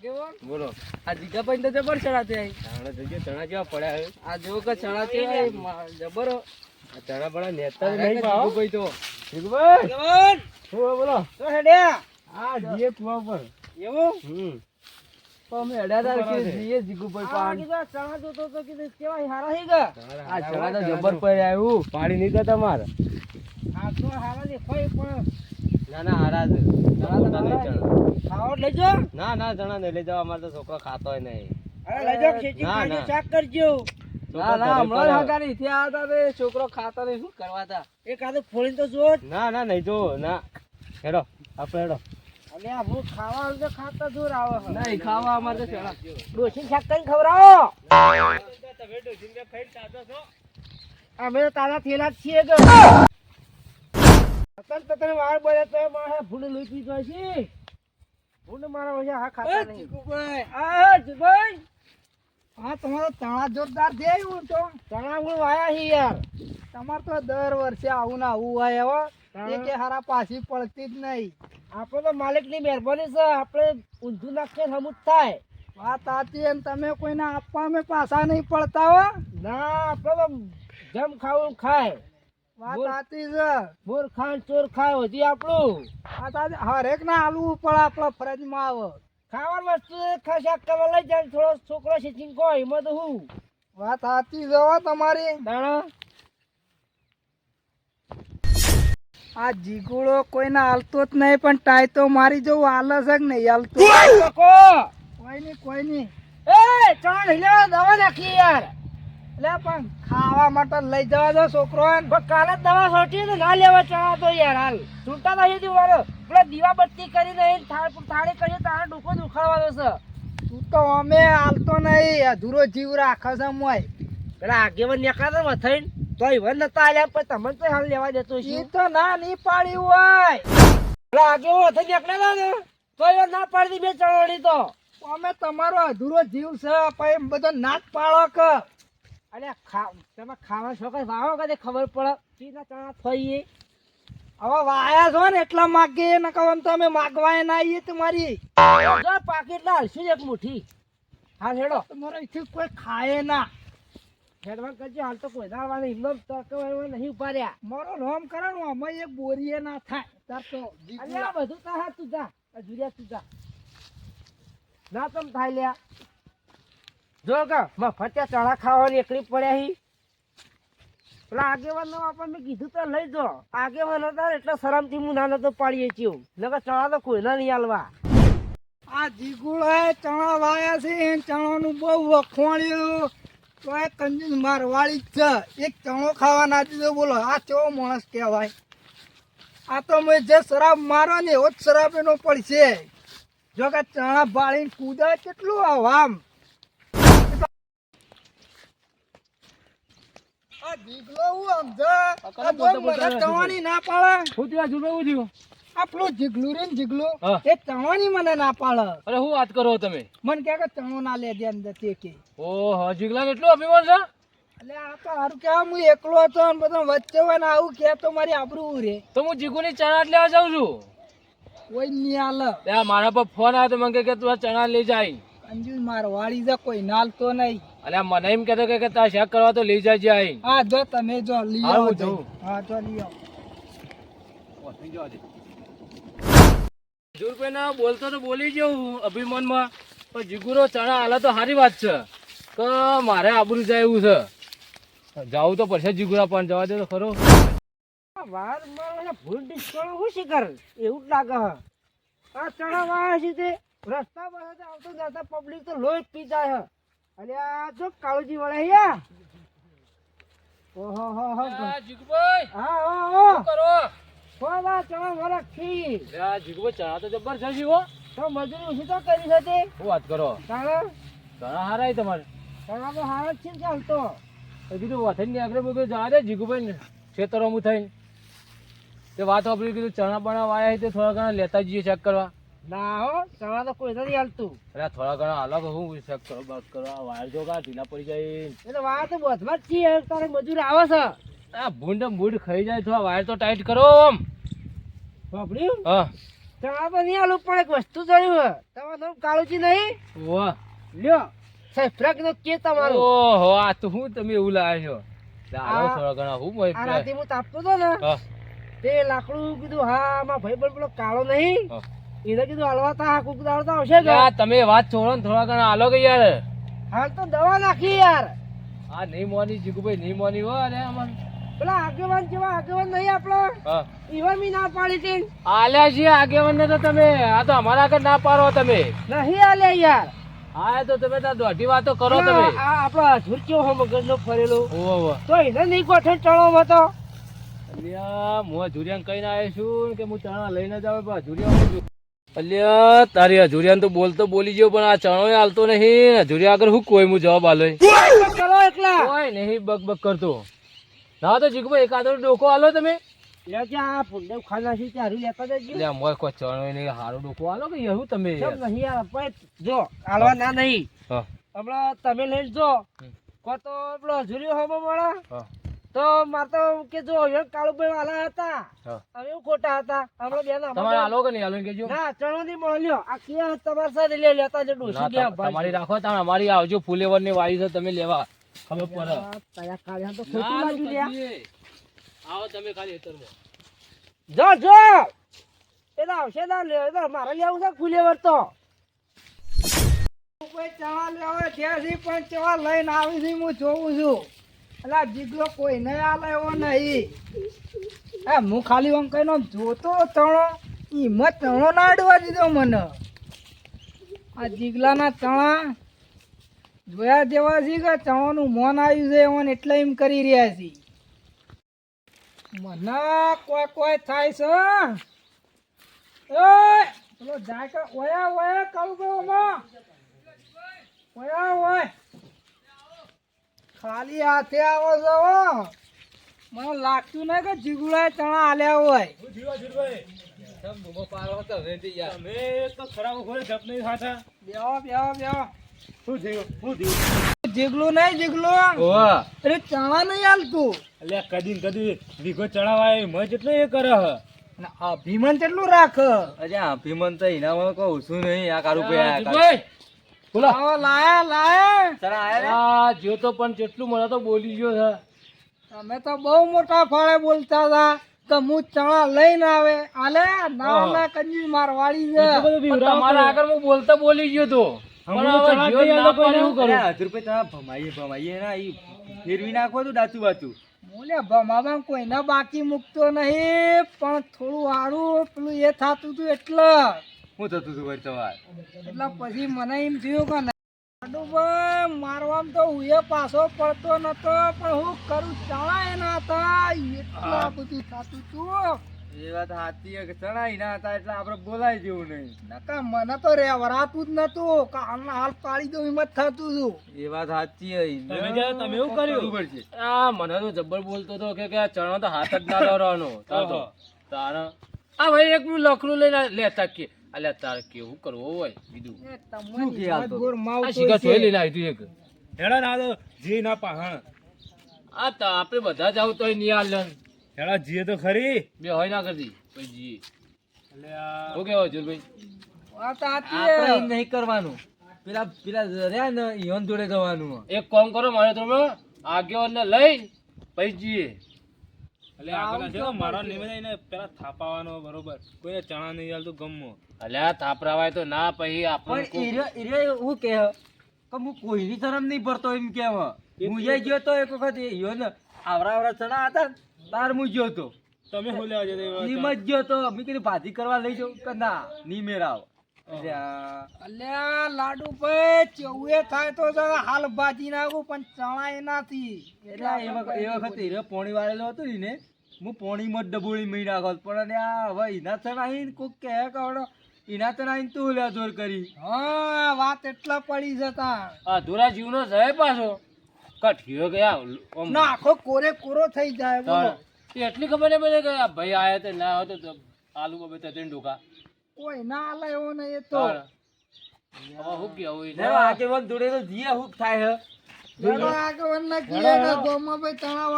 બોલો આ જીગા ભાઈ તો જબર ચણા છે ચણા જોજો ચણા કેવા પડ્યા હે આ જો કે ચણા છે જબર આ ચણા બડા નેતા નહીં પાવ ભાઈ તો જીગુભાઈ જવન શું બોલો તો હેડ્યા આ જીએ કુવા પર એવું હમ તો અમે હેડ્યા તા કે શું કરે? જીએ જીગુ ભાઈ પાન ચણા જોતો તો કીધું કેવાય હારા હી ગા આ ચણા તો જબર પડ્યા એવું પાડી નહીં જતા મારે આ તો હારા દેખાય પણ ના ના હારા છે ચણા મોટા નહીં ચણા ખાવા લઈ જાઓ ના ના ચણા નહીં લઈ જાવ અમારે તો છોકરો ખાતો નહીં અરે લઈ જાઓ ખેતી ના, કાઢી ના. શાક કરજો ના ના હમણાં હગાની ત્યાં હતા તે છોકરો ખાતા નહીં શું કરવા તા એક આદુ ફોડીને તો જો ના ના નહીં જો ના હેડો આપણે હેડો અને આ હું ખાવા આવે તો ખાતા જોર આવે છે. નહીં ખાવા અમારે તો ચણા ડોશી શાક કરીને ખવડાવો અમે તો તાજા થેલા જ છીએ કે તને વાર બોલે તો મારે ભૂંડ લઈ પીધો છે ભૂંડ મારા વજે હા ખાતા નહીં જીગુભાઈ હા જીભાઈ હા તમારો ચણા જોરદાર છે એવું તો ચણા હું વાયા છે યાર તમારે તો દર વર્ષે આવું ને આવું હોય હો એ કે હારા પાછી પડતી જ નહીં આપણે તો માલિકની મહેરબાની છે આપણે ઊંધું નાખીએ સમૂહ થાય વાત સાચી અને તમે કોઈને આપવા અમે પાછા નહીં પડતા હો ના આપણે તો જમ ખાવું ખાય વાત બોલ. સાચી છે મોર ખાન ચોર ખાય હજી આપણું વાત સાચી હરેક ના હાલવું પડે આપણા ફરજમાં આવે ખાવાની વસ્તુ શાક કરવા લઈ જાય ને થોડો છોકરો શીખીને કહો એમાં તો હું વાત સાચી છે હો તમારી દાણા આ જીગુડો કોઈને હાલતો જ નહીં પણ ટાઈ તો મારી જવું હાલે છે કે નહીં હાલતો લોકો કોઈ નહીં એ ચણા નહીં લેવા દવા નાખી યાર એટલે પણ ખાવા માટે લઈ જવા દો છોકરો પણ કાલે જ દવા છોટી તો ના લેવા ચણા તો યાર હાલ છૂટા નહીં દીવાનો પેલા દીવા બત્તી કરીને થાળી કરીએ તારા ડોકો દુખાડવાનો છે તું તો અમે હાલતો નહીં અધૂરો જીવ રાખે છે મોય પેલા આગેવાન નીકળ્યા હતા થઈને તો ઈવન નતા આલ્યા પણ તમને તો હાલ લેવા દેતો એ છે તો ના નહીં પાડી હોય પેલા આગેવાન હતા નીકળ્યા હતા ને તો ઈવન ના પાડી દી બે ચણોડી તો અમે તમારો અધૂરો જીવ છે પછી એમ બધો નાક પાડો કે અરે તમે ખાવા છોકરા વાવો કદે ખબર પડે ચીના ચણા થઈ હવે વાયા છો ને એટલા માગીએ ને કહો તો અમે માગવાય ના આવીએ તમારી જો પાકીટ ના હલશું એક મુઠ્ઠી હા હેડો તમારો અહીંથી કોઈ ખાય ના હેડવાન કરજો હાલ તો કોઈ દાવા નહીં એમનો તકવા નહીં ઉભા રહ્યા મારો નામ કરવાનું અમે એક બોરીએ ના થાય તાર તો અરે આ બધું તા હા તું જા આ જુરિયા તું જા ના તમ થાય લ્યા જો કા મફત્યા ચણા ખાવાની એકલી પડ્યા હી પેલા આગેવાન નો આપણને કીધું તો લઈ જો આગેવાન હતા એટલે શરમથી હું ના નતો પાડીએ છીએ નકર ચણા તો કોઈના નહીં હાલવા આ જીગુડા ચણા વાયા છે એ ચણાનું બહુ વખવાણ્યું તો એ કંજૂસ મારવાળી જ છે એક ચણો ખાવા ના દીધો બોલો આ કેવો માણસ કહેવાય આ તો મેં જે શરાબ મારો ને એવો જ શરાબ એનો પડશે જો કે ચણા બાળીને કૂદે કેટલું આમ આ જીગલો હું સમજે ચવાની ના પાડે શું થયું આજુ શું થયું આપણું જીગલું રે ને જીગલું હા. એ ચવાની મને ના પાડે અરે શું વાત કરો તમે મને કે ચણો ના લે દે અંદર તે કે ઓહો જીગલા એટલું અભિમાન છે એટલે આ તો હારું કેવા હું એકલો હતો ને બધા વચ્ચે હોય ને આવું કે તો મારી આબરૂ રે તો હું જીગુની ચણા જ લેવા જાઉં છું કોઈ નહીં હાલે ત્યાં મારા પર ફોન આવ્યો તો મને કહે કે તું આ ચણા લઈ જાય અંજુ માર વાળી જા કોઈ નાલતો નહીં અને મને એમ કહેતો કે તાર શેક કરવા તો લઈ જાય આઈ હા જો તમે જો લઈ હા, આવો હું જઈ. જઉં. હા જો લઈ આવો જીગુભાઈ બોલતો તો બોલી જવું અભિમાનમાં પણ જીગુરો ચણા હાલે તો સારી વાત છે કે મારે આબરૂ જાય એવું છે જાવું તો પડશે જીગુરા પણ જવા દે તો ખરો વાર માં ભૂલ ડિસ્કાઉન્ટ હું શીખર એવું જ લાગે હ આ ચણા વાયા છે તે રસ્તા પર આવતો જતા પબ્લિક તો લોહી પી જાય હ અરે આ જો કાળુજી વળે યા ઓહો હો હો જીગુભાઈ હા હો શું કરો થોડા ચણા વરખ થી જીગુભાઈ ચણા તો જબર છે જીવો તો મજૂરી ઓછી તો કરી છે શું વાત કરો ચાલો ચણા હારાય તમારે ચણા તો હાર જ છે ને ચાલતો તો કીધું વથન ની આગળ બોલ જવા દે જીગુભાઈ ખેતરોમાં થઈને તે વાત વાપરી કીધું ચણા બણા વાયા છે તે થોડા ઘણા લેતા જઈએ ચેક કરવા ના હો ચણા તો કોઈ નથી હાલતું અરે થોડા ઘણા અલગ હું ચેક કરો બસ કરો આ વાયર જો કા ઢીલા પડી જાય એ તો વાર તો બધમાં જ છીએ તારે મજૂર આવે છે આ ભૂંડ મૂડ ખાઈ જાય થોડા વાયર તો ટાઈટ કરો આમ બાપડી હા ચણા તો નહીં આલું, પણ એક વસ્તુ જોયું હે. તમારું નામ કાળુજી નહીં? વાહ. લ્યો સાહેબ ફ્રકનો કે તમારું. ઓહો, આ તો હું તમે એવું લાવ્યા છો. આલો આ- થોડા ઘણા હું મોય આ રાતે હું તાપતો હતો ને હા. તે લાકડું કીધું હા માં ભાઈ પણ પેલો કાળો નહીં હા. એને કીધું હલવા તા કોક દાડો તો આવશે કે યાર, તમે વાત છોડો ને થોડા ઘણા આલો કે યાર. હાલ તો દવા નાખી યાર. આ નહીં મોની જીગુભાઈ નહીં મોની હો અરે અમન. પેલા આગેવાન જેવા આગેવાન નહીં આપણો હા. ઈવન મી ના પાડી હતી. આલ્યા છીએ આગેવાન ને તો તમે, આ તો અમારા આગળ ના પાડો તમે. નહીં આલ્યા યાર. હા, તો તમે તાર દોઢી વાતો કરો તમે. આ આપણો હજુર કેવો હો મગજનો ફરેલો ઓહો. તો એને નહીં ગોઠણ ચણો હતો. અલ્યા, હું હજુરિયાને કહીને આવ્યો છું કે હું ચણા લઈને જ આવે, પણ હજુરિયા હું અલ્યા તારી હજુરિયાને તો બોલતો બોલી ગયો, પણ આ ચણો હાલતો નહીં. હજુરિયા આગળ હું કોઈ હું જવાબ આલો કરો એકલા કોઈ નહીં બક બક કરતો. ના તો જીગુભાઈ એકાદો ડોકો આલો તમે. લે જ્યાં ફૂંડે ખાના છે ત્યાં લેતા જજો. એટલે મોય કોઈ ચણો નહીં, હારો ડોકો આલો કે એવું તમે યાર. કેમ નહીં યાર પણ જો હાલવા ના નહીં હા. હમણાં તમે લઈને જો કો તો પેલો હજુરી હોમો મળે હા. તો મારે તો કે જો હવે કાળુભાઈ વાલા હતા હા. અમે એવું ખોટા હતા હમણાં બેન તમારે આલો કે નહીં આલો એમ કેજો. ના ચણો ની મળ્યો આ કે તમારી સાથે લેતા જે ડોસી ના, ગયા તમારી રાખો તમે, અમારી આવજો ફુલેવર ની વાળી છે તમે લેવા ખબર પડે. તયા કાળિયા તો ખોટું ના, લાગ્યું લ્યા. કદીએ. આવો તમે ખાલી હેતરમાં. જો જો એ તો આવશે ના લે એ તો મારે લેવું છે ફુલેવર તો કોઈ ચણા લેવા થયા છે પણ ચવા લઈને આવી છે હું જોઉં છું. એટલે જીગલો કોઈ નહીં આલે એવો નહીં. હું ખાલી આમ કહીને આમ જોતો ચણો હિંમત ચણો ના અડવા દીધો મને. આ જીગલાના ચણા જોયા જેવા છે કે ચણાનું મોન આવ્યું છે એમાં એટલે એમ કરી રહ્યા છે. મને કોઈ થાય છે. ઓય પેલો જાય કે ઓયા ઓયા કાળું ભાઈ ઓમાં ઓયા ઓય ખાલી હાથે આવો છો હો. મને લાગતું નહીં કે જીગુડાએ ચણા આલ્યા હોય. બેહો બેહો બેહો. જીગલું નહીં જીગલું ઓવા. અરે ચણા નહીં હાલતું. કદી વીઘો ચડાવાય મજ એટલો એ કરે હ. ને અભિમાન કેટલું રાખ. અજા અભિમન તો એનામાં કહું છું નહીં. આ કારું બોલો. આવો લાયા લાયા. આ જો તો પણ કેટલું મને તો બોલી ગયો છે. તમે તો બહુ મોટા ફાળે બોલતા હતા કે હું ચણા લઈને આવે આલે ના આલે કંજી મારવાડી છે. પણ તમારા આગળ હું બોલતો બોલી ગયો તો. પણ હવે જીવન ના પાડે શું કરું? બોલે ભમામાં કોઈને બાકી મૂકતો નહીં પણ થોડું હારું પેલું એ થતું હતું એટલે પછી મને એમ થયું કે લાડુભાઈ મારવામાં તો હું એ પાછો પડતો નતો પણ હું કરું ચણા એના હતા એટલા બધું થતું હતું. નકા મને તો રેવરાતું જ નતું કે હાલના હાલ પાડી દઉં એમ જ થતું હતું. તમે એવું કર્યું? આ મને તો જબ્બર બોલતો હતો કે આ ચણા તો હાથ જ ના લાવવાનો. તારા આ ભાઈ એક લખડું લઈને લેતા કે અલ્યા તારે કેવું કરવું હોય બીજું. એ તમારી હિંમતભોર માવતો આ શિકાર છે. જોઈ લઈને આવી તું એક. આ તો આપણે બધા જાવ તો નહીં હાલ બે હોય ના કરતી પછી જીએ. શું કેવો જુલભાઈ? વાત સાચી છે. એક કામ કરો મારે તમે આગેવાન ને લઈ પછી જીએ. અલ્યા થાપરાવાય તો ના પછી આપણે કોઈની શરમ નહીં પડતો એમ કેવ હું ગયો તો એક વખત આવરા ચણા હતા ને તાર હું ગયો તો તમે શું લેવા જતા? ઈમ જ ગયો તો મેં કીધું ભાજી કરવા લઈ જાઉં કે ના ની મેરાવ અલ્યા લાડુભાઈ ચૌએ થાય તો જરા હાલ ભાજી નાખું પણ ચણા એનાથી એટલે એ વખત હીરો પોણી વાળેલો હતો ને હું પોણીમાં જ ડબોળી મહી નાખો પણ અને આ હવે એના ચણા આવીને કોઈક કહે કવડો એના ચણા આવીને તું લે જોર કરી હા વાત એટલા પડી જતા આ ધોરા જીવનો છે પાછો કઠિયો ગયા આમ. ના આખો કોરે કોરો થઈ જાય બોલો. તો એટલી ખબર નહીં પડે કે આ ભાઈ આયા તો ના હતો તો આલુ બબે ત્રણ ઢોકા. કોઈ ના આલે એવો નહીં એ તો. હવે શું કેવું એને? આગેવાન જોડે તો જીએ હુક થાય આગળ ના કીએ કે ગોમાં ભાઈ ચણા